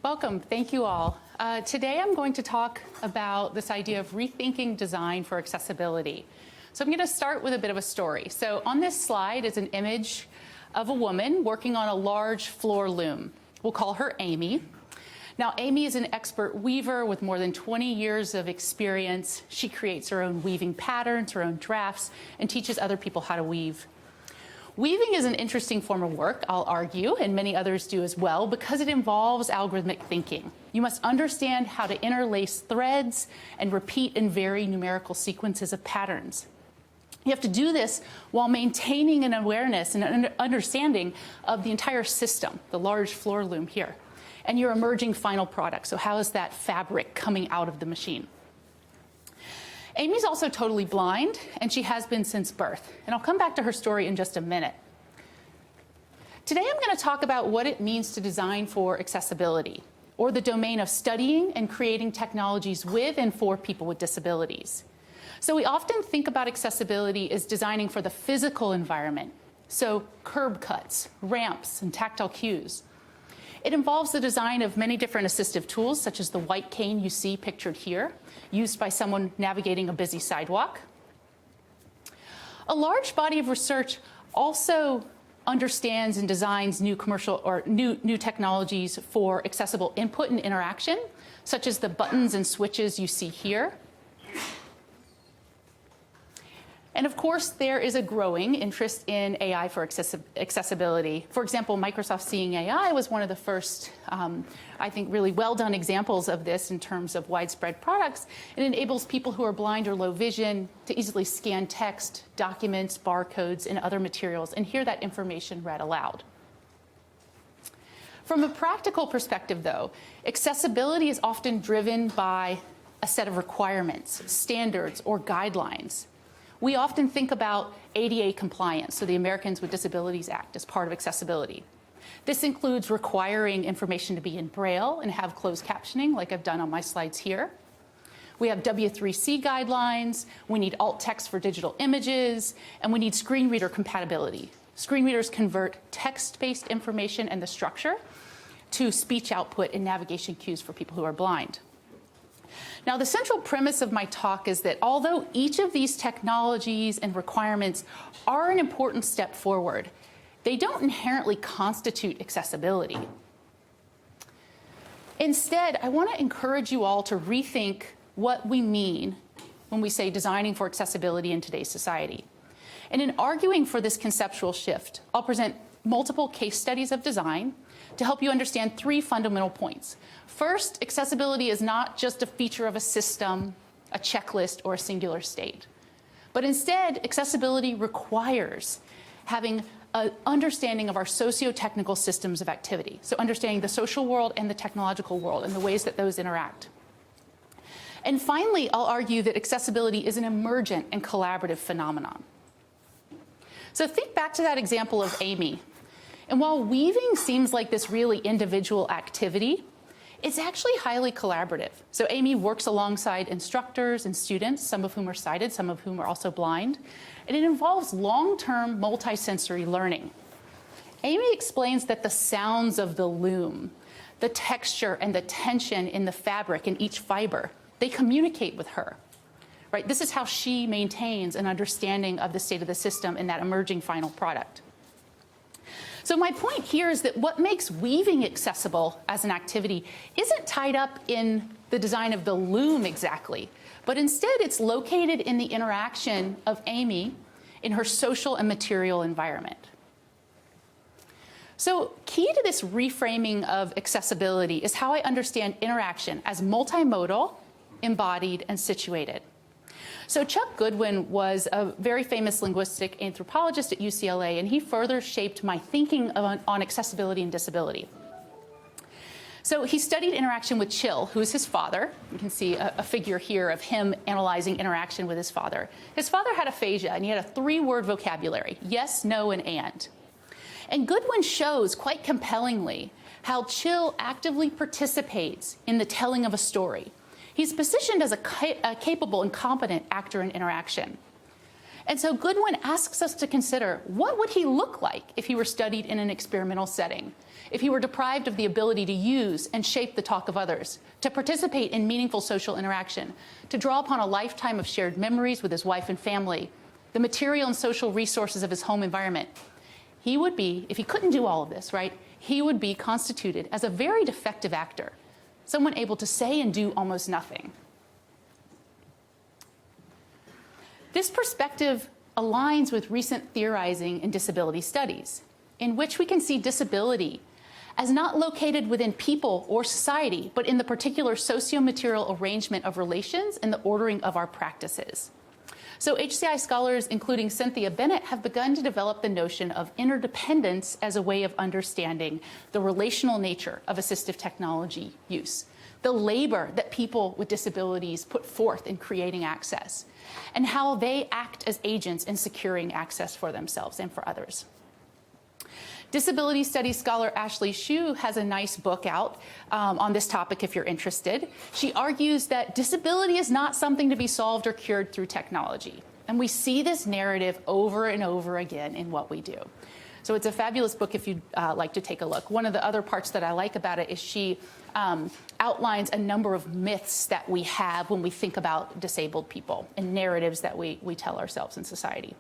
Welcome. Thank you all. Today I'm going to talk about this idea of rethinking design for accessibility. So I'm going to start with a bit of a story. So on this slide is an image of a woman working on a large floor loom. We'll call her Amy. Now, Amy is an expert weaver with more than 20 years of experience. She creates her own weaving patterns, her own drafts, and teaches other people how to weave. Weaving is an interesting form of work, I'll argue, and many others do as well, because it involves algorithmic thinking. You must understand how to interlace threads and repeat and vary numerical sequences of patterns. You have to do this while maintaining an awareness and an understanding of the entire system, the large floor loom here, and your emerging final product. So how is that fabric coming out of the machine? Amy's also totally blind, and she has been since birth. And I'll come back to her story in just a minute. Today, I'm going to talk about what it means to design for accessibility, or the domain of studying and creating technologies with and for people with disabilities. So we often think about accessibility as designing for the physical environment, so curb cuts, ramps, and tactile cues. It involves the design of many different assistive tools, such as the white cane you see pictured here, used by someone navigating a busy sidewalk. A large body of research also understands and designs new new technologies for accessible input and interaction, such as the buttons and switches you see here. And of course, there is a growing interest in AI for accessibility. For example, Microsoft Seeing AI was one of the first, I think, really well-done examples of this in terms of widespread products. It enables people who are blind or low vision to easily scan text, documents, barcodes, and other materials, and hear that information read aloud. From a practical perspective, though, accessibility is often driven by a set of requirements, standards, or guidelines. We often think about ADA compliance, so the Americans with Disabilities Act, as part of accessibility. This includes requiring information to be in Braille and have closed captioning, like I've done on my slides here. We have W3C guidelines, we need alt text for digital images, and we need screen reader compatibility. Screen readers convert text-based information and the structure to speech output and navigation cues for people who are blind. Now, the central premise of my talk is that although each of these technologies and requirements are an important step forward, they don't inherently constitute accessibility. Instead, I want to encourage you all to rethink what we mean when we say designing for accessibility in today's society. And in arguing for this conceptual shift, I'll present multiple case studies of design to help you understand three fundamental points. First, accessibility is not just a feature of a system, a checklist, or a singular state. But instead, accessibility requires having an understanding of our socio-technical systems of activity. So understanding the social world and the technological world and the ways that those interact. And finally, I'll argue that accessibility is an emergent and collaborative phenomenon. So think back to that example of Amy. And while weaving seems like this really individual activity, it's actually highly collaborative. So Amy works alongside instructors and students, some of whom are sighted, some of whom are also blind. And it involves long-term multisensory learning. Amy explains that the sounds of the loom, the texture and the tension in the fabric in each fiber, they communicate with her. Right? This is how she maintains an understanding of the state of the system in that emerging final product. So my point here is that what makes weaving accessible as an activity isn't tied up in the design of the loom exactly, but instead it's located in the interaction of Amy in her social and material environment. So key to this reframing of accessibility is how I understand interaction as multimodal, embodied, and situated. So Chuck Goodwin was a very famous linguistic anthropologist at UCLA, and he further shaped my thinking on accessibility and disability. So he studied interaction with Chill, who is his father. You can see a figure here of him analyzing interaction with his father. His father had aphasia, and he had a three-word vocabulary: yes, no, and and. And Goodwin shows quite compellingly how Chill actively participates in the telling of a story. He's positioned as a capable and competent actor in interaction. And so Goodwin asks us to consider, what would he look like if he were studied in an experimental setting, if he were deprived of the ability to use and shape the talk of others, to participate in meaningful social interaction, to draw upon a lifetime of shared memories with his wife and family, the material and social resources of his home environment. He would be, if he couldn't do all of this, right, he would be constituted as a very defective actor, someone able to say and do almost nothing. This perspective aligns with recent theorizing in disability studies, in which we can see disability as not located within people or society, but in the particular socio-material arrangement of relations and the ordering of our practices. So HCI scholars, including Cynthia Bennett, have begun to develop the notion of interdependence as a way of understanding the relational nature of assistive technology use, the labor that people with disabilities put forth in creating access, and how they act as agents in securing access for themselves and for others. Disability studies scholar Ashley Hsu has a nice book out on this topic if you're interested. She argues that disability is not something to be solved or cured through technology. And we see this narrative over and over again in what we do. So it's a fabulous book if you'd like to take a look. One of the other parts that I like about it is she outlines a number of myths that we have when we think about disabled people and narratives that we tell ourselves in society.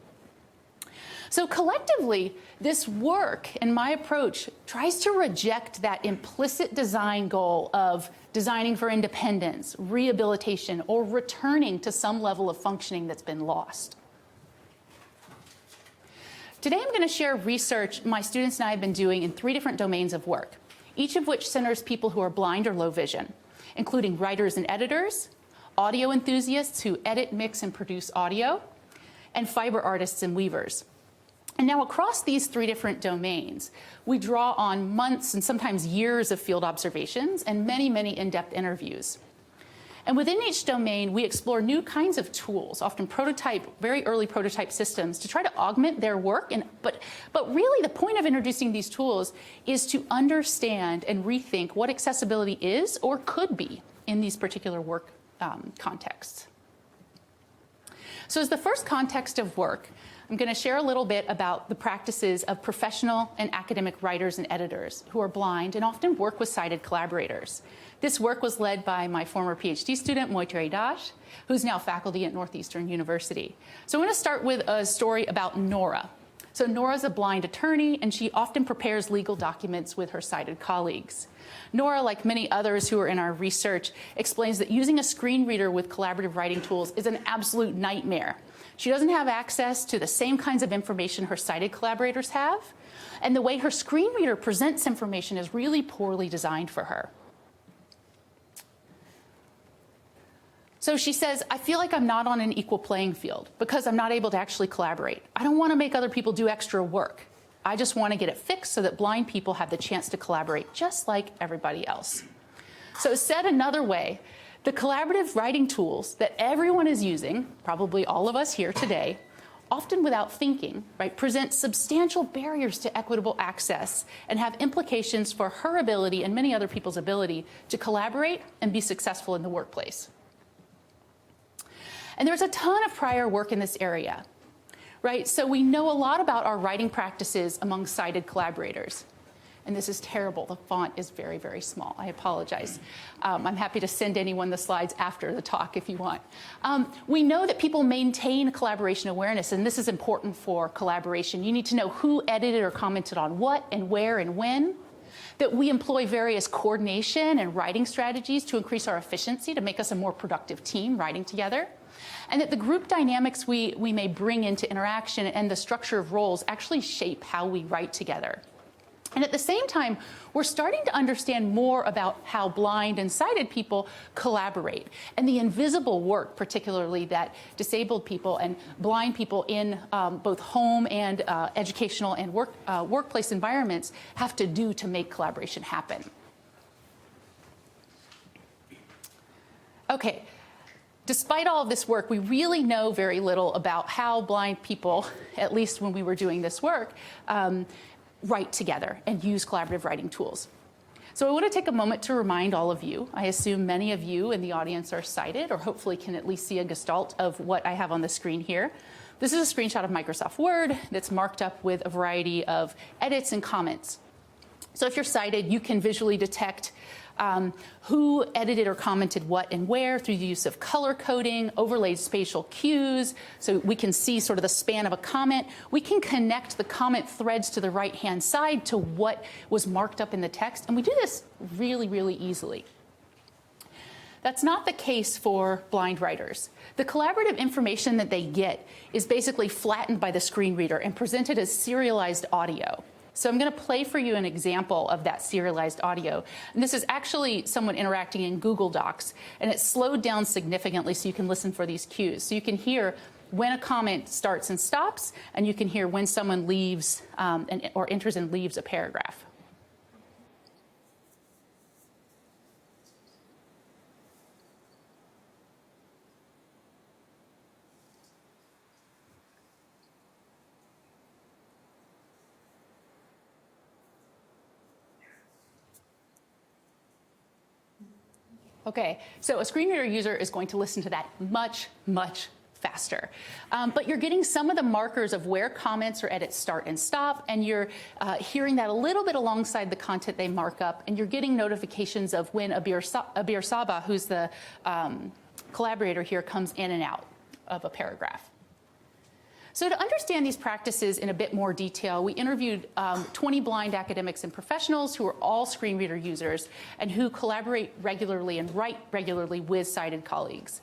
So collectively, this work and my approach tries to reject that implicit design goal of designing for independence, rehabilitation, or returning to some level of functioning that's been lost. Today, I'm going to share research my students and I have been doing in 3 different domains of work, each of which centers people who are blind or low vision, including writers and editors, audio enthusiasts who edit, mix, and produce audio, and fiber artists and weavers. And now across these 3 different domains, we draw on months and sometimes years of field observations and many, many in-depth interviews. And within each domain, we explore new kinds of tools, often very early prototype systems, to try to augment their work. But really, the point of introducing these tools is to understand and rethink what accessibility is or could be in these particular work contexts. So as the first context of work, I'm going to share a little bit about the practices of professional and academic writers and editors who are blind and often work with sighted collaborators. This work was led by my former PhD student, Moitreyi Dash, who's now faculty at Northeastern University. So I'm going to start with a story about Nora. So Nora's a blind attorney, and she often prepares legal documents with her sighted colleagues. Nora, like many others who are in our research, explains that using a screen reader with collaborative writing tools is an absolute nightmare. She doesn't have access to the same kinds of information her sighted collaborators have, and the way her screen reader presents information is really poorly designed for her. So she says, I feel like I'm not on an equal playing field because I'm not able to actually collaborate. I don't want to make other people do extra work. I just want to get it fixed so that blind people have the chance to collaborate just like everybody else. So said another way, the collaborative writing tools that everyone is using, probably all of us here today, often without thinking, right, present substantial barriers to equitable access and have implications for her ability and many other people's ability to collaborate and be successful in the workplace. And there's a ton of prior work in this area, right? So we know a lot about our writing practices among sighted collaborators. And this is terrible. The font is very, very small. I apologize. I'm happy to send anyone the slides after the talk if you want. We know that people maintain collaboration awareness, and this is important for collaboration. You need to know who edited or commented on what and where and when. That we employ various coordination and writing strategies to increase our efficiency, to make us a more productive team writing together. And that the group dynamics we may bring into interaction and the structure of roles actually shape how we write together. And at the same time, we're starting to understand more about how blind and sighted people collaborate and the invisible work, particularly that disabled people and blind people in both home and educational and workplace environments have to do to make collaboration happen. Okay. Despite all of this work, we really know very little about how blind people, at least when we were doing this work, write together and use collaborative writing tools. So I want to take a moment to remind all of you, I assume many of you in the audience are sighted or hopefully can at least see a gestalt of what I have on the screen here, This is a screenshot of Microsoft Word that's marked up with a variety of edits and comments. So if you're sighted, you can visually detect who edited or commented what and where through the use of color coding, overlaid spatial cues, so we can see sort of the span of a comment. We can connect the comment threads to the right-hand side to what was marked up in the text, and we do this really, really easily. That's not the case for blind writers. The collaborative information that they get is basically flattened by the screen reader and presented as serialized audio. So I'm going to play for you an example of that serialized audio. And this is actually someone interacting in Google Docs, and it's slowed down significantly so you can listen for these cues. So you can hear when a comment starts and stops, and you can hear when someone leaves or enters and leaves a paragraph. Okay, so a screen reader user is going to listen to that much, much faster. But you're getting some of the markers of where comments or edits start and stop, and you're hearing that a little bit alongside the content they mark up, and you're getting notifications of when Abir Saba, who's the collaborator here, comes in and out of a paragraph. So to understand these practices in a bit more detail, we interviewed 20 blind academics and professionals who are all screen reader users and who collaborate regularly and write regularly with sighted colleagues.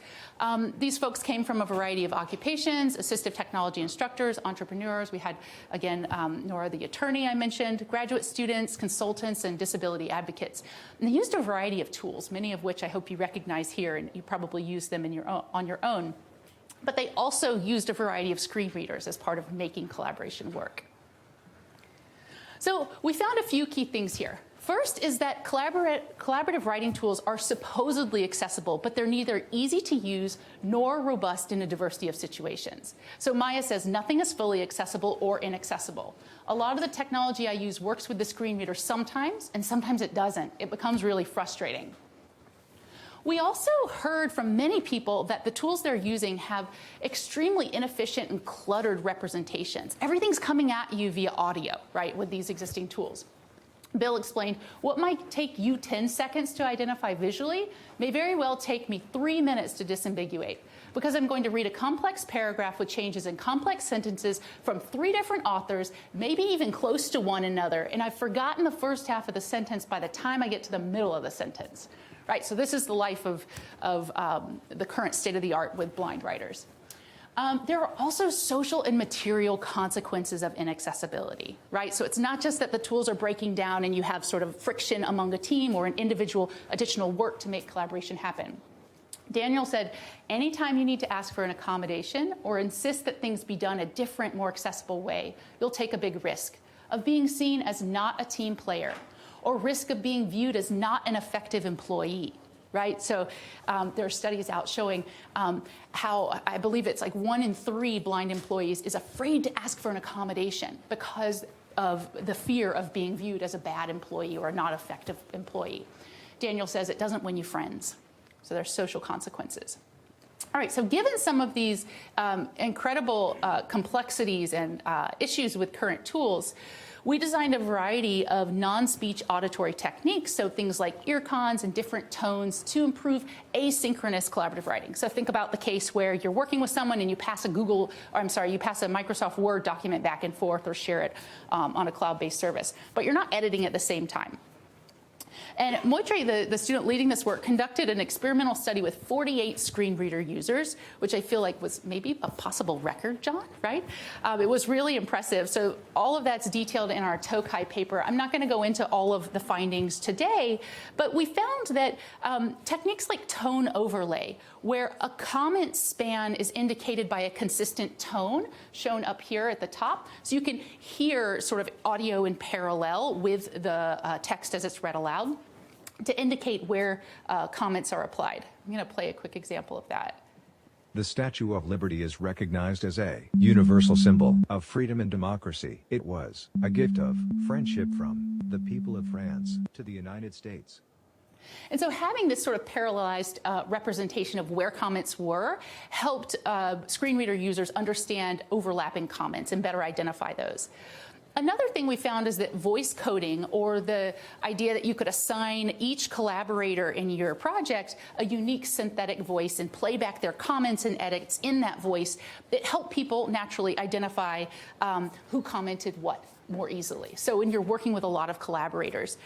These folks came from a variety of occupations: assistive technology instructors, entrepreneurs. We had, again, Nora, the attorney I mentioned, graduate students, consultants, and disability advocates. And they used a variety of tools, many of which I hope you recognize here, and you probably use them on your own. But they also used a variety of screen readers as part of making collaboration work. So we found a few key things here. First is that collaborative writing tools are supposedly accessible, but they're neither easy to use nor robust in a diversity of situations. So Maya says nothing is fully accessible or inaccessible. A lot of the technology I use works with the screen reader sometimes, and sometimes it doesn't. It becomes really frustrating. We also heard from many people that the tools they're using have extremely inefficient and cluttered representations. Everything's coming at you via audio, right, with these existing tools. Bill explained what might take you 10 seconds to identify visually may very well take me 3 minutes to disambiguate, because I'm going to read a complex paragraph with changes in complex sentences from 3 different authors, maybe even close to one another, and I've forgotten the first half of the sentence by the time I get to the middle of the sentence. Right, so this is the life of the current state of the art with blind writers. There are also social and material consequences of inaccessibility, right? So it's not just that the tools are breaking down and you have sort of friction among a team or an individual additional work to make collaboration happen. Daniel said, anytime you need to ask for an accommodation or insist that things be done a different, more accessible way, you'll take a big risk of being seen as not a team player, or risk of being viewed as not an effective employee, right? So there are studies out showing how, I believe it's like 1 in 3 blind employees is afraid to ask for an accommodation because of the fear of being viewed as a bad employee or a not effective employee. Daniel says it doesn't win you friends. So there's social consequences. All right, so given some of these incredible complexities and issues with current tools, we designed a variety of non-speech auditory techniques, so things like ear cons and different tones, to improve asynchronous collaborative writing. So think about the case where you're working with someone and you pass a Microsoft Word document back and forth or share it on a cloud-based service, but you're not editing at the same time. And Moitre, the student leading this work, conducted an experimental study with 48 screen reader users, which I feel like was maybe a possible record, John, right? It was really impressive. So all of that's detailed in our Tokai paper. I'm not going to go into all of the findings today, but we found that techniques like tone overlay, where a comment span is indicated by a consistent tone, shown up here at the top, so you can hear sort of audio in parallel with the text as it's read aloud, to indicate where comments are applied. I'm going to play a quick example of that. The Statue of Liberty is recognized as a universal symbol of freedom and democracy. It was a gift of friendship from the people of France to the United States. And so having this sort of parallelized representation of where comments were helped screen reader users understand overlapping comments and better identify those. Another thing we found is that voice coding, or the idea that you could assign each collaborator in your project a unique synthetic voice and play back their comments and edits in that voice, it helped people naturally identify who commented what more easily. So when you're working with a lot of collaborators,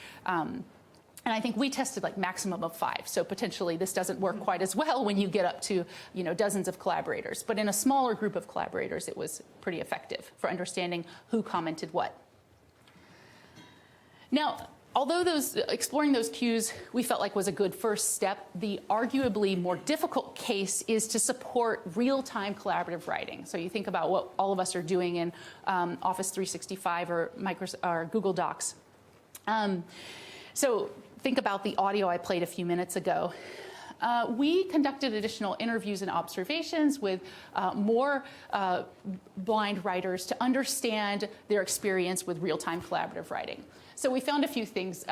and I think we tested like maximum of 5. So potentially this doesn't work quite as well when you get up to, you know, dozens of collaborators. But in a smaller group of collaborators, it was pretty effective for understanding who commented what. Now, although exploring those cues we felt like was a good first step, the arguably more difficult case is to support real-time collaborative writing. So you think about what all of us are doing in Office 365 or Google Docs. So think about the audio I played a few minutes ago. We conducted additional interviews and observations with more blind writers to understand their experience with real-time collaborative writing. So we found a few things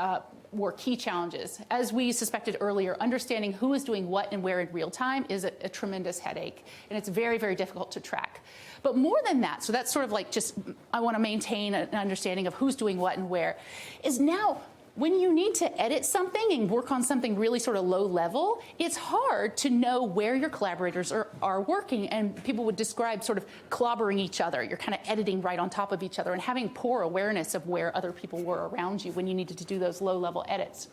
were key challenges. As we suspected earlier, understanding who is doing what and where in real time is a tremendous headache, and it's very, very difficult to track. But more than that, so that's sort of like just, I want to maintain an understanding of who's doing what and where, is now when you need to edit something and work on something really sort of low level, it's hard to know where your collaborators are working, and people would describe sort of clobbering each other. You're kind of editing right on top of each other and having poor awareness of where other people were around you when you needed to do those low level edits.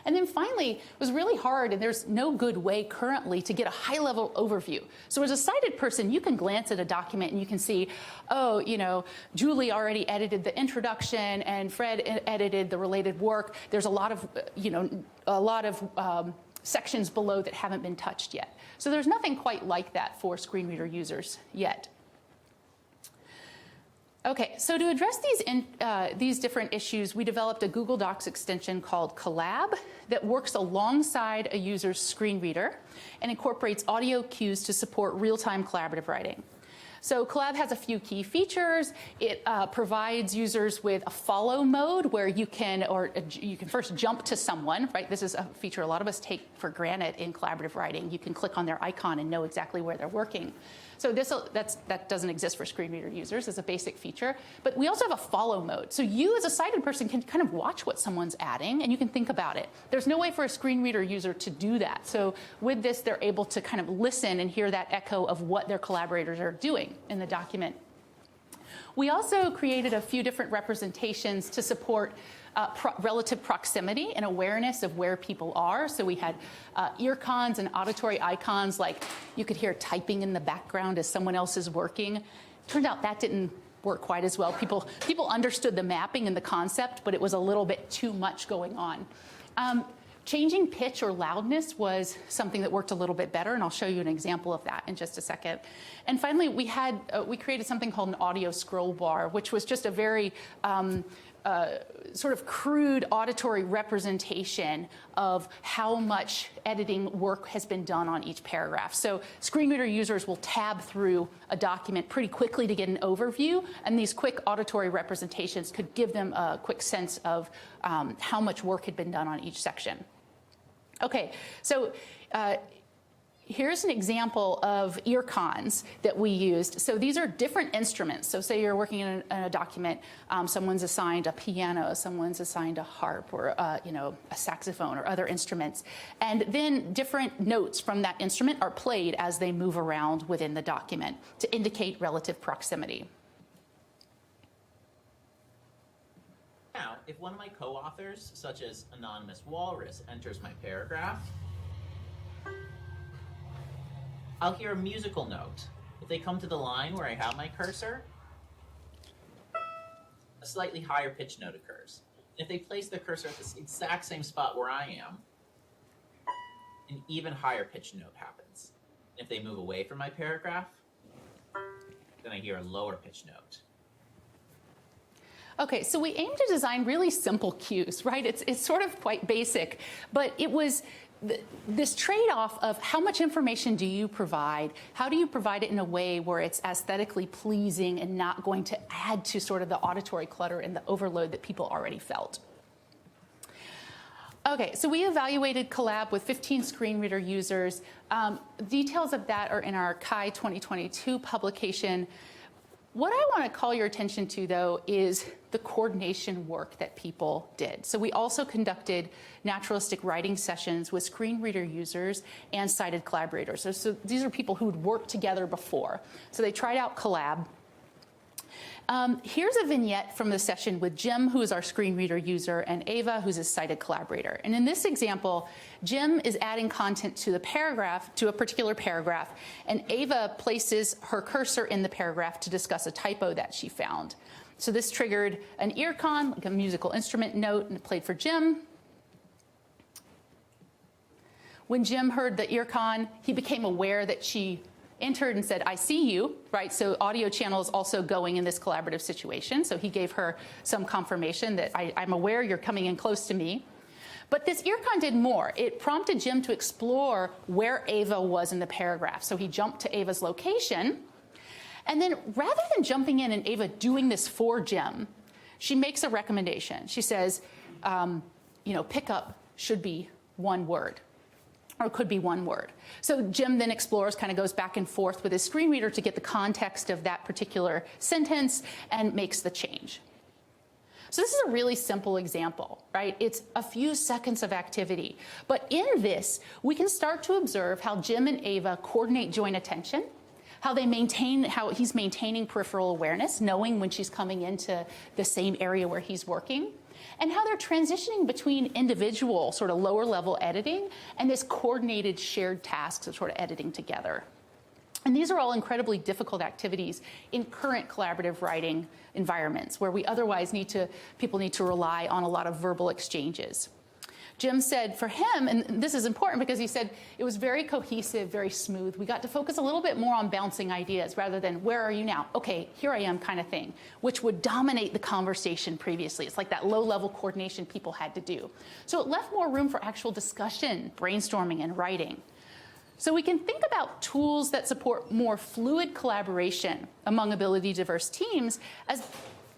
And then finally, it was really hard, and there's no good way currently to get a high-level overview. So as a sighted person, you can glance at a document and you can see, oh, you know, Julie already edited the introduction and Fred edited the related work. There's a lot of, you know, sections below that haven't been touched yet. So there's nothing quite like that for screen reader users yet. Okay, so to address these different issues, we developed a Google Docs extension called Collab that works alongside a user's screen reader and incorporates audio cues to support real-time collaborative writing. So Collab has a few key features. It provides users with a follow mode where you can first jump to someone, right? This is a feature a lot of us take for granted in collaborative writing. You can click on their icon and know exactly where they're working. So that doesn't exist for screen reader users as a basic feature. But we also have a follow mode. So you as a sighted person can kind of watch what someone's adding and you can think about it. There's no way for a screen reader user to do that. So with this, they're able to kind of listen and hear that echo of what their collaborators are doing in the document. We also created a few different representations to support relative proximity and awareness of where people are. So we had ear cons and auditory icons, like you could hear typing in the background as someone else is working. Turned out that didn't work quite as well. People understood the mapping and the concept, but it was a little bit too much going on. Changing pitch or loudness was something that worked a little bit better, and I'll show you an example of that in just a second. And finally, we created something called an audio scroll bar, which was just a very sort of crude auditory representation of how much editing work has been done on each paragraph. So screen reader users will tab through a document pretty quickly to get an overview, and these quick auditory representations could give them a quick sense of how much work had been done on each section. Okay, so here's an example of ear cons that we used. So these are different instruments. So say you're working in a document, someone's assigned a piano, someone's assigned a harp, or a saxophone or other instruments. And then different notes from that instrument are played as they move around within the document to indicate relative proximity. Now, if one of my co-authors, such as Anonymous Walrus, enters my paragraph, I'll hear a musical note. If they come to the line where I have my cursor, a slightly higher pitch note occurs. And if they place the cursor at the exact same spot where I am, an even higher pitch note happens. And if they move away from my paragraph, then I hear a lower pitch note. Okay, so we aim to design really simple cues, right? It's sort of quite basic, but it was this trade-off of how much information do you provide? How do you provide it in a way where it's aesthetically pleasing and not going to add to sort of the auditory clutter and the overload that people already felt? Okay, so we evaluated Collab with 15 screen reader users. Details of that are in our CHI 2022 publication. What I want to call your attention to, though, is the coordination work that people did. So we also conducted naturalistic writing sessions with screen reader users and sighted collaborators. So these are people who had worked together before. So they tried out Collab. Here's a vignette from the session with Jim, who is our screen reader user, and Ava, who's a sighted collaborator. And in this example, Jim is adding content to the paragraph, to a particular paragraph, and Ava places her cursor in the paragraph to discuss a typo that she found. So this triggered an earcon, like a musical instrument note, and it played for Jim. When Jim heard the earcon, he became aware that she entered and said, "I see you," right? So audio channel is also going in this collaborative situation. So he gave her some confirmation that I'm aware you're coming in close to me. But this earcon did more. It prompted Jim to explore where Ava was in the paragraph. So he jumped to Ava's location. And then rather than jumping in and Ava doing this for Jim, she makes a recommendation. She says, pickup should be one word. Or could be one word. So Jim then explores, kind of goes back and forth with his screen reader to get the context of that particular sentence and makes the change. So this is a really simple example, right? It's a few seconds of activity. But in this, we can start to observe how Jim and Ava coordinate joint attention, how he's maintaining peripheral awareness, knowing when she's coming into the same area where he's working, and how they're transitioning between individual sort of lower level editing and this coordinated shared tasks of sort of editing together. And these are all incredibly difficult activities in current collaborative writing environments where people need to rely on a lot of verbal exchanges. Jim said for him, and this is important because he said it was very cohesive, very smooth. We got to focus a little bit more on bouncing ideas rather than where are you now? Okay, here I am kind of thing, which would dominate the conversation previously. It's like that low-level coordination people had to do. So it left more room for actual discussion, brainstorming, and writing. So we can think about tools that support more fluid collaboration among ability-diverse teams as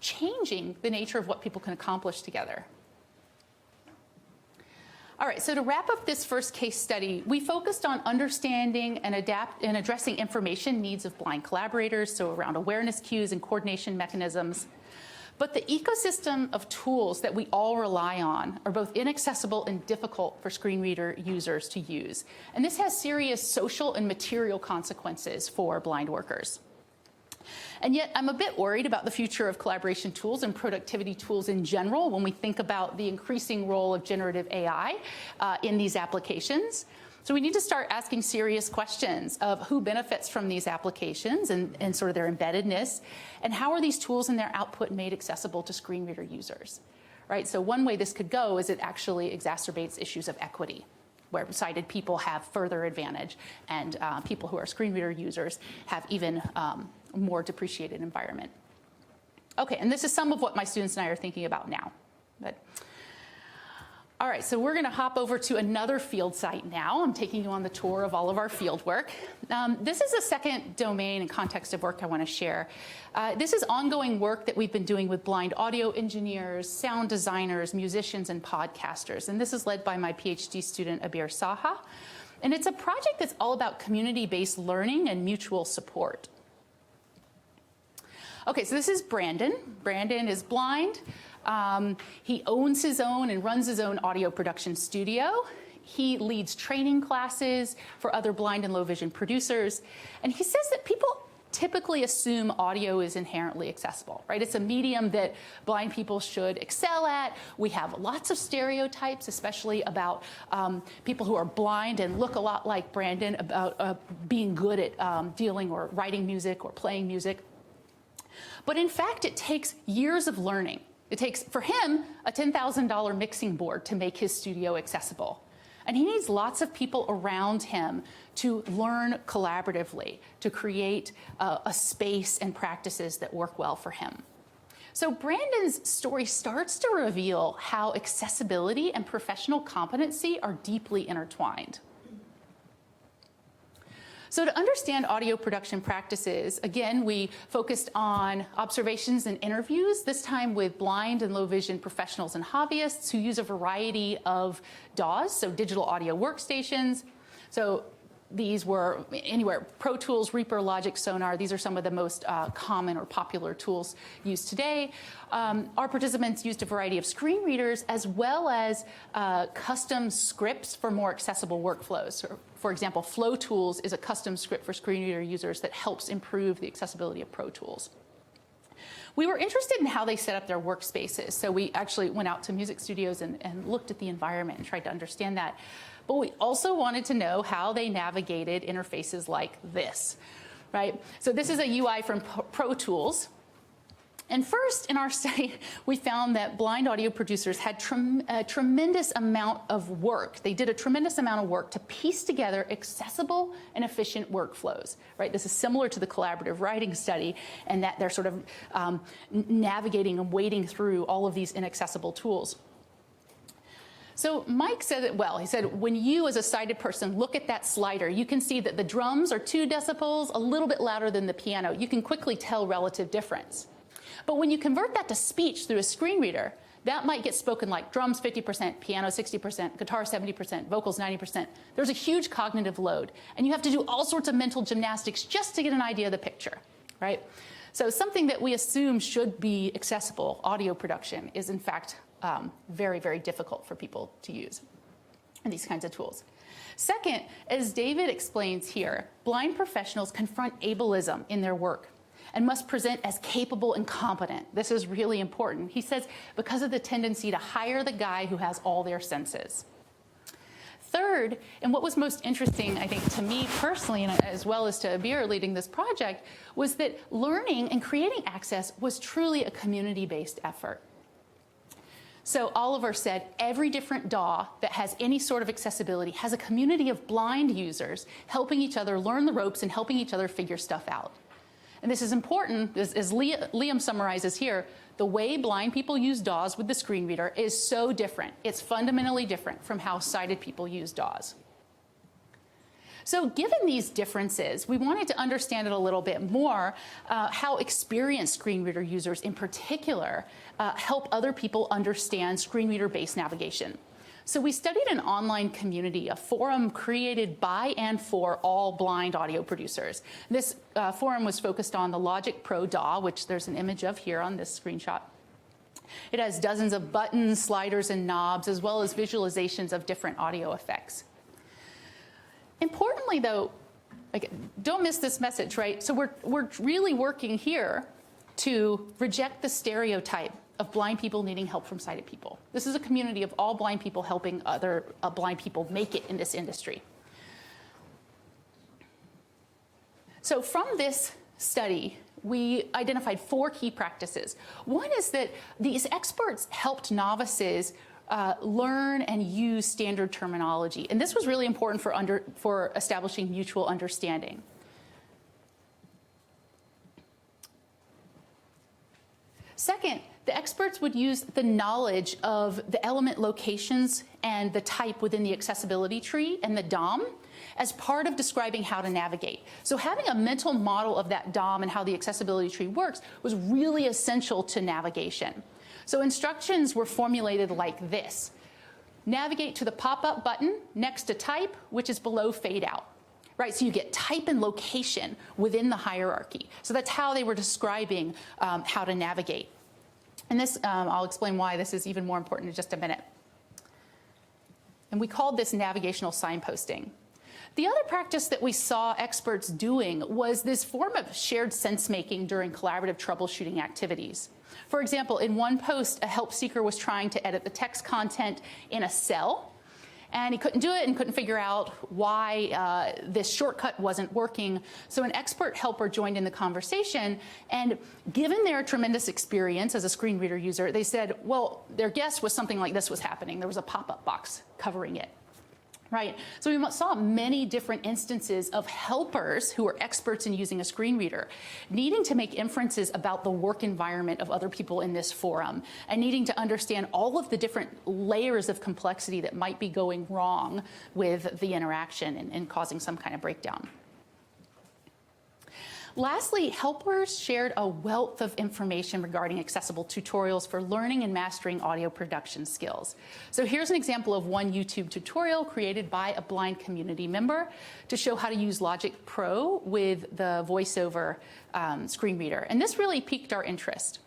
changing the nature of what people can accomplish together. All right, so to wrap up this first case study, we focused on understanding and addressing information needs of blind collaborators, so around awareness cues and coordination mechanisms. But the ecosystem of tools that we all rely on are both inaccessible and difficult for screen reader users to use. And this has serious social and material consequences for blind workers. And yet, I'm a bit worried about the future of collaboration tools and productivity tools in general when we think about the increasing role of generative AI in these applications. So we need to start asking serious questions of who benefits from these applications and sort of their embeddedness, and how are these tools and their output made accessible to screen reader users, right? So one way this could go is it actually exacerbates issues of equity, where sighted people have further advantage and people who are screen reader users have even more depreciated environment. Okay, and this is some of what my students and I are thinking about now. All right, so we're gonna hop over to another field site now. I'm taking you on the tour of all of our field work. This is a second domain and context of work I wanna share. This is ongoing work that we've been doing with blind audio engineers, sound designers, musicians, and podcasters. And this is led by my PhD student, Abir Saha. And it's a project that's all about community-based learning and mutual support. Okay, so this is Brandon. Brandon is blind. He owns his own and runs his own audio production studio. He leads training classes for other blind and low vision producers. And he says that people typically assume audio is inherently accessible, right? It's a medium that blind people should excel at. We have lots of stereotypes, especially about people who are blind and look a lot like Brandon, about being good at dealing or writing music or playing music. But in fact, it takes years of learning. It takes, for him, a $10,000 mixing board to make his studio accessible. And he needs lots of people around him to learn collaboratively, to create a space and practices that work well for him. So Brandon's story starts to reveal how accessibility and professional competency are deeply intertwined. So to understand audio production practices, again, we focused on observations and interviews, this time with blind and low vision professionals and hobbyists who use a variety of DAWs, so digital audio workstations. So these were anywhere, Pro Tools, Reaper, Logic, Sonar. These are some of the most common or popular tools used today. Our participants used a variety of screen readers as well as custom scripts for more accessible workflows. For example, Flow Tools is a custom script for screen reader users that helps improve the accessibility of Pro Tools. We were interested in how they set up their workspaces. So we actually went out to music studios and looked at the environment and tried to understand that. But we also wanted to know how they navigated interfaces like this, right? So this is a UI from Pro Tools. And first, in our study, we found that blind audio producers had a tremendous amount of work. They did a tremendous amount of work to piece together accessible and efficient workflows, right? This is similar to the collaborative writing study, and that they're sort of navigating and wading through all of these inaccessible tools. So Mike said it well. He said, when you as a sighted person look at that slider, you can see that the drums are 2 decibels, a little bit louder than the piano. You can quickly tell relative difference. But when you convert that to speech through a screen reader, that might get spoken like drums 50%, piano 60%, guitar 70%, vocals 90%. There's a huge cognitive load, and you have to do all sorts of mental gymnastics just to get an idea of the picture, right? So something that we assume should be accessible, audio production, is in fact very, very difficult for people to use in these kinds of tools. Second, as David explains here, blind professionals confront ableism in their work and must present as capable and competent. This is really important. He says, because of the tendency to hire the guy who has all their senses. Third, and what was most interesting, I think, to me personally, and as well as to Abir leading this project, was that learning and creating access was truly a community-based effort. So Oliver said every different DAW that has any sort of accessibility has a community of blind users helping each other learn the ropes and helping each other figure stuff out. And this is important, as Liam summarizes here, the way blind people use DAWs with the screen reader is so different. It's fundamentally different from how sighted people use DAWs. So given these differences, we wanted to understand it a little bit more, how experienced screen reader users in particular help other people understand screen reader-based navigation. So we studied an online community, a forum created by and for all blind audio producers. This forum was focused on the Logic Pro DAW, which there's an image of here on this screenshot. It has dozens of buttons, sliders, and knobs, as well as visualizations of different audio effects. Importantly, though, don't miss this message, right? So we're really working here to reject the stereotype of blind people needing help from sighted people. This is a community of all blind people helping other blind people make it in this industry. So from this study, we identified 4 key practices. One is that these experts helped novices learn and use standard terminology. And this was really important for establishing mutual understanding. Second, the experts would use the knowledge of the element locations and the type within the accessibility tree and the DOM as part of describing how to navigate. So having a mental model of that DOM and how the accessibility tree works was really essential to navigation. So instructions were formulated like this. Navigate to the pop-up button next to type, which is below fade out. Right, so you get type and location within the hierarchy. So that's how they were describing how to navigate. And this, I'll explain why this is even more important in just a minute. And we called this navigational signposting. The other practice that we saw experts doing was this form of shared sense-making during collaborative troubleshooting activities. For example, in one post, a help seeker was trying to edit the text content in a cell, and he couldn't do it and couldn't figure out why this shortcut wasn't working. So an expert helper joined in the conversation, and given their tremendous experience as a screen reader user, they said, well, their guess was something like this was happening. There was a pop-up box covering it. Right. So we saw many different instances of helpers who are experts in using a screen reader needing to make inferences about the work environment of other people in this forum and needing to understand all of the different layers of complexity that might be going wrong with the interaction and causing some kind of breakdown. Lastly, helpers shared a wealth of information regarding accessible tutorials for learning and mastering audio production skills. So here's an example of one YouTube tutorial created by a blind community member to show how to use Logic Pro with the VoiceOver screen reader. And this really piqued our interest.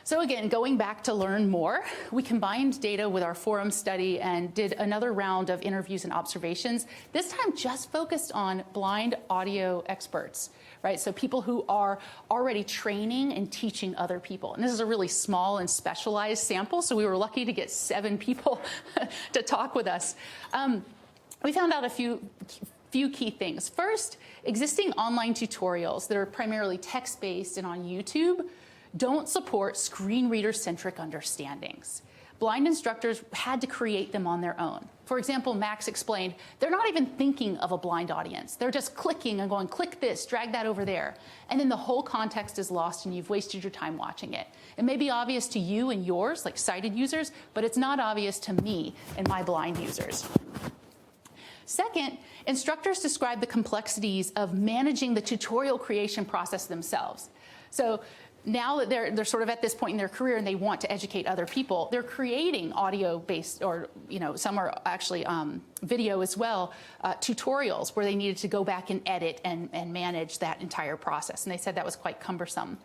So again, going back to learn more, we combined data with our forum study and did another round of interviews and observations, this time just focused on blind audio experts, right? So people who are already training and teaching other people. And this is a really small and specialized sample, so we were lucky to get 7 people to talk with us. We found out a few key things. First, existing online tutorials that are primarily text-based and on YouTube don't support screen reader-centric understandings. Blind instructors had to create them on their own. For example, Max explained, they're not even thinking of a blind audience. They're just clicking and going, click this, drag that over there. And then the whole context is lost and you've wasted your time watching it. It may be obvious to you and yours, like sighted users, but it's not obvious to me and my blind users. Second, instructors describe the complexities of managing the tutorial creation process themselves. So now that they're sort of at this point in their career and they want to educate other people, they're creating audio-based, or some are actually video as well, tutorials where they needed to go back and edit and manage that entire process. And they said that was quite cumbersome.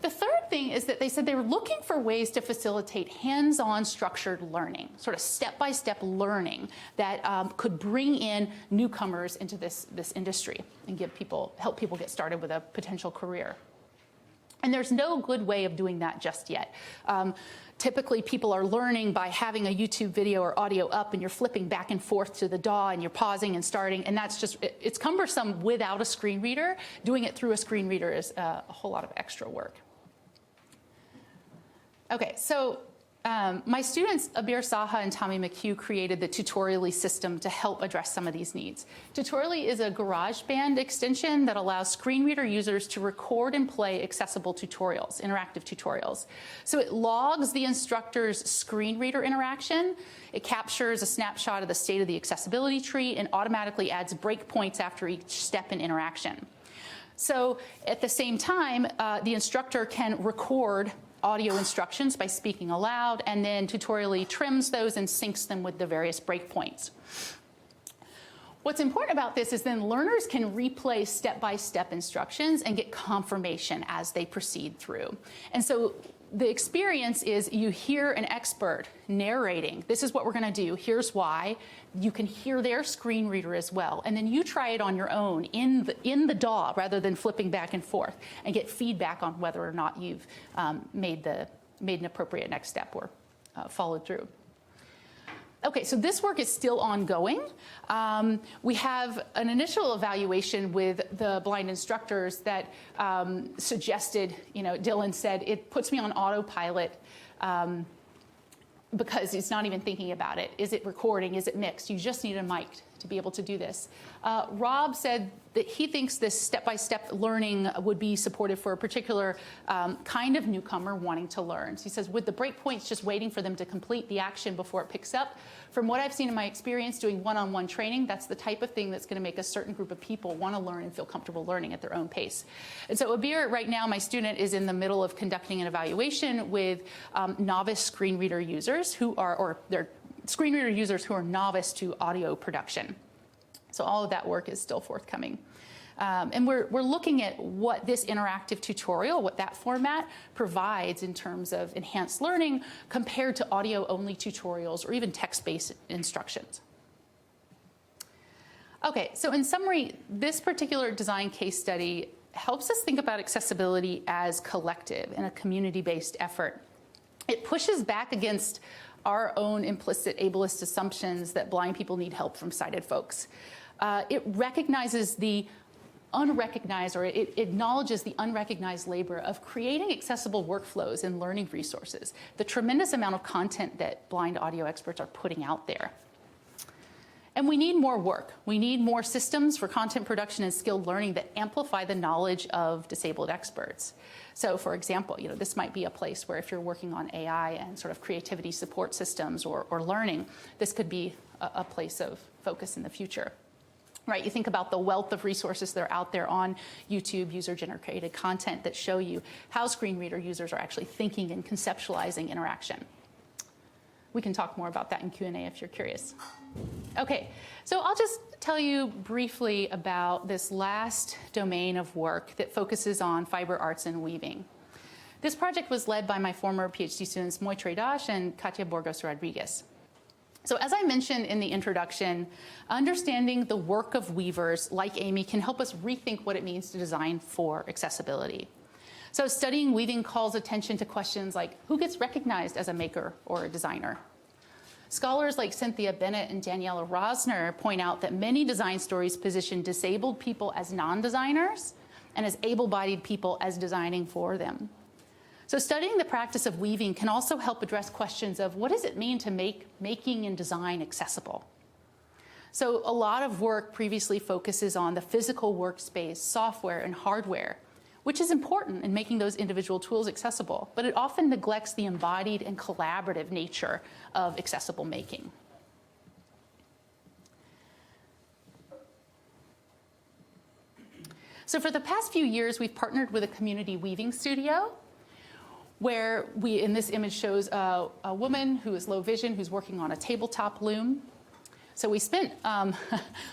The third thing is that they said they were looking for ways to facilitate hands-on structured learning, sort of step-by-step learning that could bring in newcomers into this industry and help people get started with a potential career. And there's no good way of doing that just yet. Typically, people are learning by having a YouTube video or audio up and you're flipping back and forth to the DAW and you're pausing and starting, and that's just, it's cumbersome without a screen reader. Doing it through a screen reader is a whole lot of extra work. Okay, so my students, Abir Saha and Tommy McHugh, created the Tutorially system to help address some of these needs. Tutorially is a GarageBand extension that allows screen reader users to record and play accessible tutorials, interactive tutorials. So it logs the instructor's screen reader interaction, it captures a snapshot of the state of the accessibility tree, and automatically adds breakpoints after each step in interaction. So at the same time, the instructor can record audio instructions by speaking aloud, and then Tutorially trims those and syncs them with the various breakpoints. What's important about this is then learners can replay step-by-step instructions and get confirmation as they proceed through. And so the experience is you hear an expert narrating, this is what we're going to do, here's why. You can hear their screen reader as well. And then you try it on your own in the DAW rather than flipping back and forth, and get feedback on whether or not you've made an appropriate next step or followed through. Okay, so this work is still ongoing. We have an initial evaluation with the blind instructors that suggested, Dylan said, it puts me on autopilot because it's not even thinking about it. Is it recording? Is it mixed? You just need a mic to be able to do this. Rob said that he thinks this step-by-step learning would be supportive for a particular kind of newcomer wanting to learn. So he says, with the breakpoints just waiting for them to complete the action before it picks up, from what I've seen in my experience doing one-on-one training, that's the type of thing that's going to make a certain group of people want to learn and feel comfortable learning at their own pace. And so Abir, right now, my student, is in the middle of conducting an evaluation with novice screen reader users who are, or they're screen reader users who are novice to audio production. So all of that work is still forthcoming. And we're looking at what this interactive tutorial, what that format provides in terms of enhanced learning compared to audio-only tutorials or even text-based instructions. Okay, so in summary, this particular design case study helps us think about accessibility as collective and a community-based effort. It pushes back against our own implicit ableist assumptions that blind people need help from sighted folks. It recognizes the unrecognized, or it acknowledges the unrecognized labor of creating accessible workflows and learning resources, the tremendous amount of content that blind audio experts are putting out there. And we need more work. We need more systems for content production and skilled learning that amplify the knowledge of disabled experts. So for example, this might be a place where if you're working on AI and sort of creativity support systems or learning, this could be a place of focus in the future. right? You think about the wealth of resources that are out there on YouTube, user-generated content that show you how screen reader users are actually thinking and conceptualizing interaction. We can talk more about that in Q&A if you're curious. Okay, so I'll just tell you briefly about this last domain of work that focuses on fiber arts and weaving. This project was led by my former PhD students Moitrey Dash and Katia Burgos Rodriguez. So as I mentioned in the introduction, understanding the work of weavers like Amy can help us rethink what it means to design for accessibility. So studying weaving calls attention to questions like who gets recognized as a maker or a designer? Scholars like Cynthia Bennett and Daniela Rosner point out that many design stories position disabled people as non-designers and as able-bodied people as designing for them. So studying the practice of weaving can also help address questions of what does it mean to make making and design accessible? So a lot of work previously focuses on the physical workspace, software, and hardware, which is important in making those individual tools accessible, but it often neglects the embodied and collaborative nature of accessible making. So for the past few years, we've partnered with a community weaving studio where we, in this image shows a woman who is low vision who's working on a tabletop loom. So we spent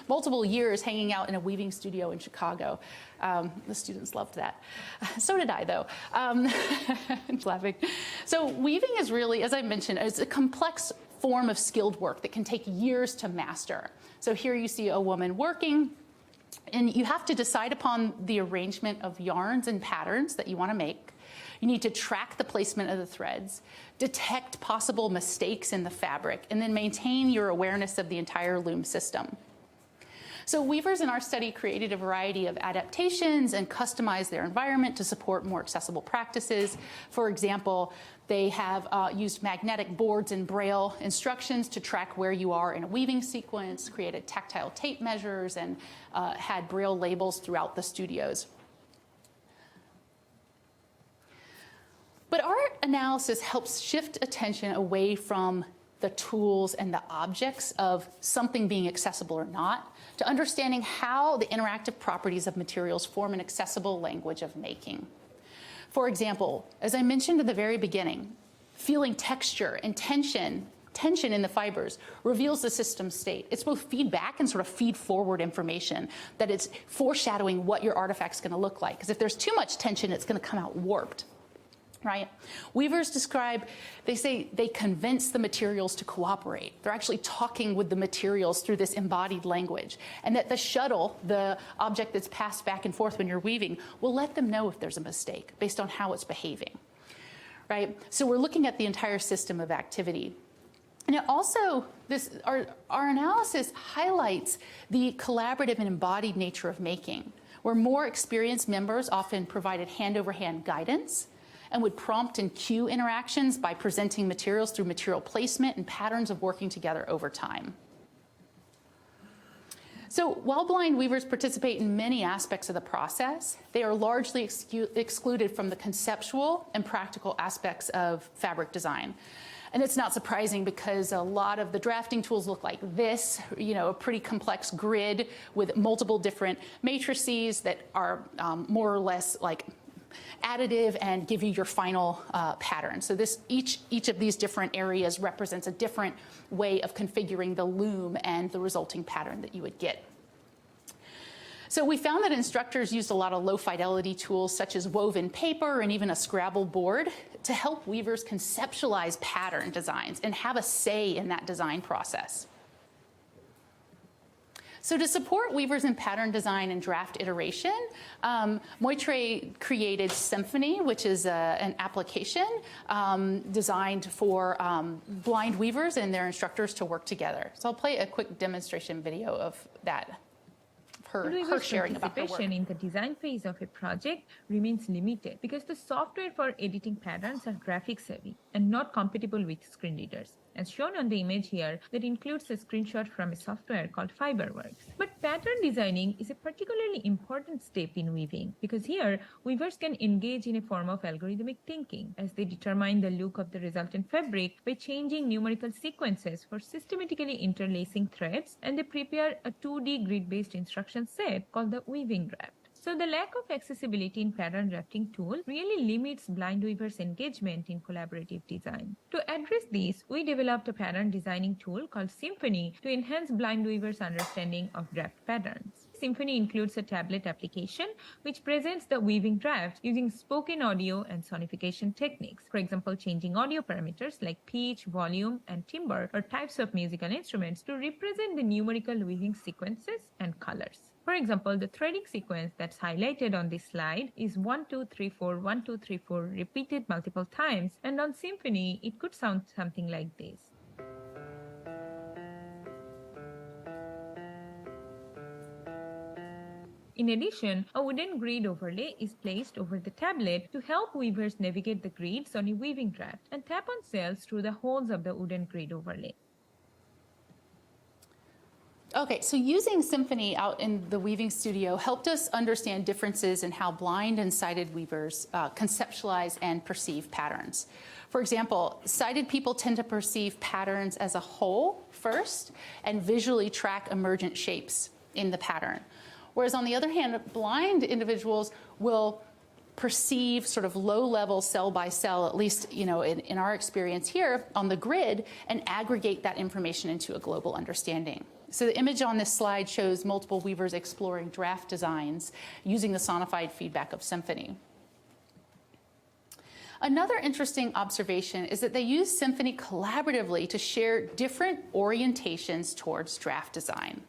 multiple years hanging out in a weaving studio in Chicago. The students loved that. So did I, though. I'm laughing. So weaving is really, as I mentioned, it's a complex form of skilled work that can take years to master. So here you see a woman working, and you have to decide upon the arrangement of yarns and patterns that you want to make. You need to track the placement of the threads, detect possible mistakes in the fabric, and then maintain your awareness of the entire loom system. So weavers in our study created a variety of adaptations and customized their environment to support more accessible practices. For example, they have used magnetic boards and braille instructions to track where you are in a weaving sequence, created tactile tape measures, and had braille labels throughout the studios. But our analysis helps shift attention away from the tools and the objects of something being accessible or not, to understanding how the interactive properties of materials form an accessible language of making. For example, as I mentioned at the very beginning, feeling texture and tension in the fibers reveals the system state. It's both feedback and sort of feed forward information, that it's foreshadowing what your artifact's going to look like. Because if there's too much tension, it's going to come out warped. Right? Weavers describe, they say they convince the materials to cooperate. They're actually talking with the materials through this embodied language. And that the shuttle, the object that's passed back and forth when you're weaving, will let them know if there's a mistake based on how it's behaving. Right? So we're looking at the entire system of activity. And it also, our analysis highlights the collaborative and embodied nature of making, where more experienced members often provided hand-over-hand guidance and would prompt and cue interactions by presenting materials through material placement and patterns of working together over time. So while blind weavers participate in many aspects of the process, they are largely excluded from the conceptual and practical aspects of fabric design. And it's not surprising because a lot of the drafting tools look like this, a pretty complex grid with multiple different matrices that are more or less like additive and give you your final pattern. So each of these different areas represents a different way of configuring the loom and the resulting pattern that you would get. So we found that instructors used a lot of low fidelity tools such as woven paper and even a Scrabble board to help weavers conceptualize pattern designs and have a say in that design process. So to support weavers in pattern design and draft iteration, Moitrey created Symphony, which is an application designed for blind weavers and their instructors to work together. So I'll play a quick demonstration video of that, her sharing about her work. Participation in the design phase of a project remains limited because the software for editing patterns are graphics heavy and not compatible with screen readers. as shown on the image here that includes a screenshot from a software called Fiberworks. But pattern designing is a particularly important step in weaving because here weavers can engage in a form of algorithmic thinking as they determine the look of the resultant fabric by changing numerical sequences for systematically interlacing threads, and they prepare a 2D grid-based instruction set called the weaving draft. So the lack of accessibility in pattern drafting tool really limits blind weavers' engagement in collaborative design. To address this, we developed a pattern designing tool called Symphony to enhance blind weavers' understanding of draft patterns. Symphony includes a tablet application which presents the weaving draft using spoken audio and sonification techniques. For example, changing audio parameters like pitch, volume, and timbre or types of musical instruments to represent the numerical weaving sequences and colors. For example, the threading sequence that's highlighted on this slide is 1, 2, 3, 4, 1, 2, 3, 4 repeated multiple times, and on Symphony, it could sound something like this. In addition, a wooden grid overlay is placed over the tablet to help weavers navigate the grids on a weaving draft and tap on cells through the holes of the wooden grid overlay. Okay, so using Symphony out in the weaving studio helped us understand differences in how blind and sighted weavers conceptualize and perceive patterns. For example, sighted people tend to perceive patterns as a whole first and visually track emergent shapes in the pattern. Whereas on the other hand, blind individuals will perceive sort of low-level cell by cell, at least in our experience here on the grid, and aggregate that information into a global understanding. So the image on this slide shows multiple weavers exploring draft designs using the sonified feedback of Symphony. Another interesting observation is that they use Symphony collaboratively to share different orientations towards draft design.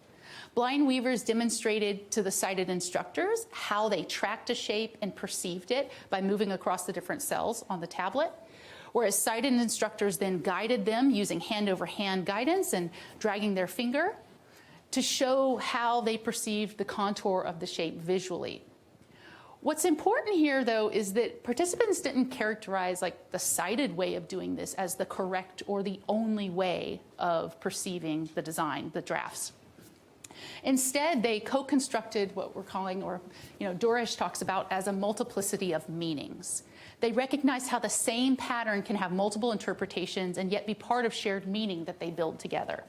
Blind weavers demonstrated to the sighted instructors how they tracked a shape and perceived it by moving across the different cells on the tablet, whereas sighted instructors then guided them using hand-over-hand guidance and dragging their finger to show how they perceived the contour of the shape visually. What's important here, though, is that participants didn't characterize the sighted way of doing this as the correct or the only way of perceiving the design, the drafts. Instead, they co-constructed what we're calling, or Doresh talks about, as a multiplicity of meanings. They recognized how the same pattern can have multiple interpretations and yet be part of shared meaning that they build together.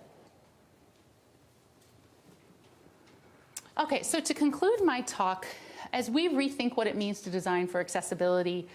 Okay, so to conclude my talk, as we rethink what it means to design for accessibility,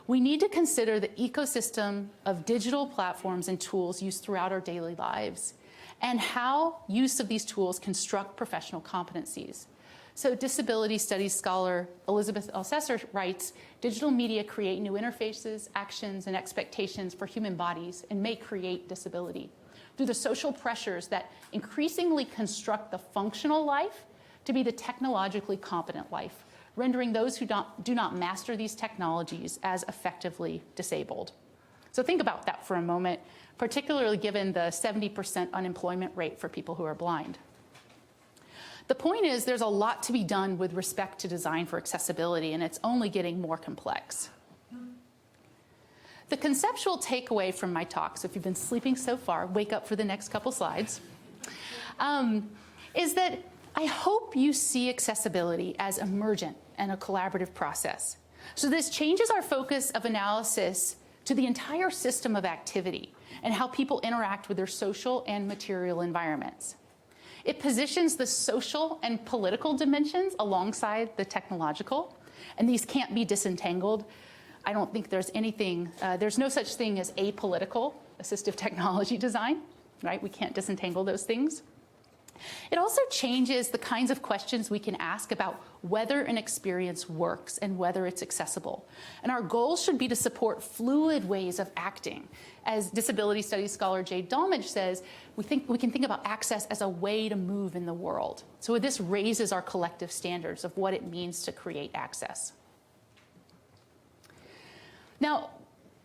we need to consider the ecosystem of digital platforms and tools used throughout our daily lives, and how use of these tools construct professional competencies. So disability studies scholar Elizabeth Elsesser writes, digital media create new interfaces, actions, and expectations for human bodies and may create disability through the social pressures that increasingly construct the functional life to be the technologically competent life, rendering those who do not master these technologies as effectively disabled. So think about that for a moment, particularly given the 70% unemployment rate for people who are blind. The point is there's a lot to be done with respect to design for accessibility, and it's only getting more complex. The conceptual takeaway from my talk, so if you've been sleeping so far, wake up for the next couple slides, is that I hope you see accessibility as emergent and a collaborative process. So this changes our focus of analysis to the entire system of activity and how people interact with their social and material environments. It positions the social and political dimensions alongside the technological, and these can't be disentangled. I don't think there's no such thing as apolitical assistive technology design, right? We can't disentangle those things. It also changes the kinds of questions we can ask about whether an experience works and whether it's accessible. And our goal should be to support fluid ways of acting. As disability studies scholar Jade Dolmage says, we can think about access as a way to move in the world. So this raises our collective standards of what it means to create access. Now,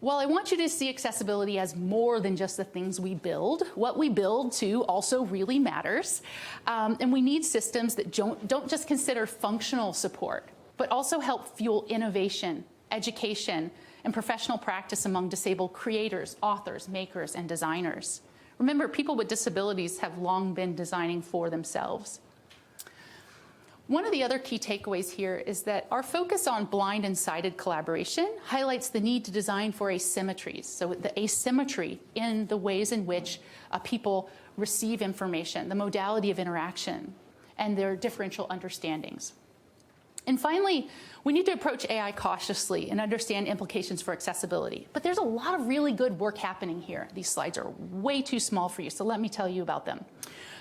while I want you to see accessibility as more than just the things we build, what we build too also really matters. And we need systems that don't just consider functional support, but also help fuel innovation, education, and professional practice among disabled creators, authors, makers, and designers. Remember, people with disabilities have long been designing for themselves. One of the other key takeaways here is that our focus on blind and sighted collaboration highlights the need to design for asymmetries. So the asymmetry in the ways in which people receive information, the modality of interaction, and their differential understandings. And finally, we need to approach AI cautiously and understand implications for accessibility. But there's a lot of really good work happening here. These slides are way too small for you, so let me tell you about them.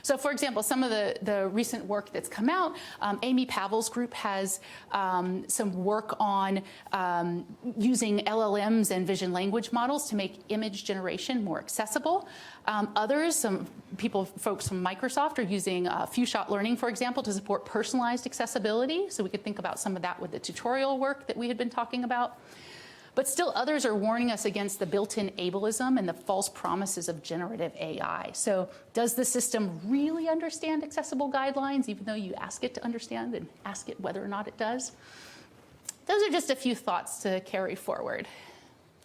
So for example, some of the recent work that's come out, Amy Pavel's group has some work on using LLMs and vision language models to make image generation more accessible. Others, folks from Microsoft are using few-shot learning, for example, to support personalized accessibility. So we could think about some of that with the tutorial work that we had been talking about. But still others are warning us against the built-in ableism and the false promises of generative AI. So does the system really understand accessible guidelines, even though you ask it to understand and ask it whether or not it does? Those are just a few thoughts to carry forward.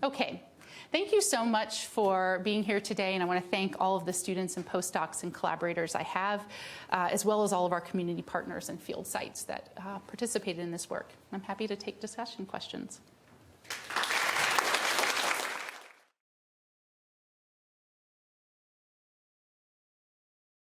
Okay, thank you so much for being here today, and I want to thank all of the students and postdocs and collaborators I have, as well as all of our community partners and field sites that participated in this work. I'm happy to take discussion questions.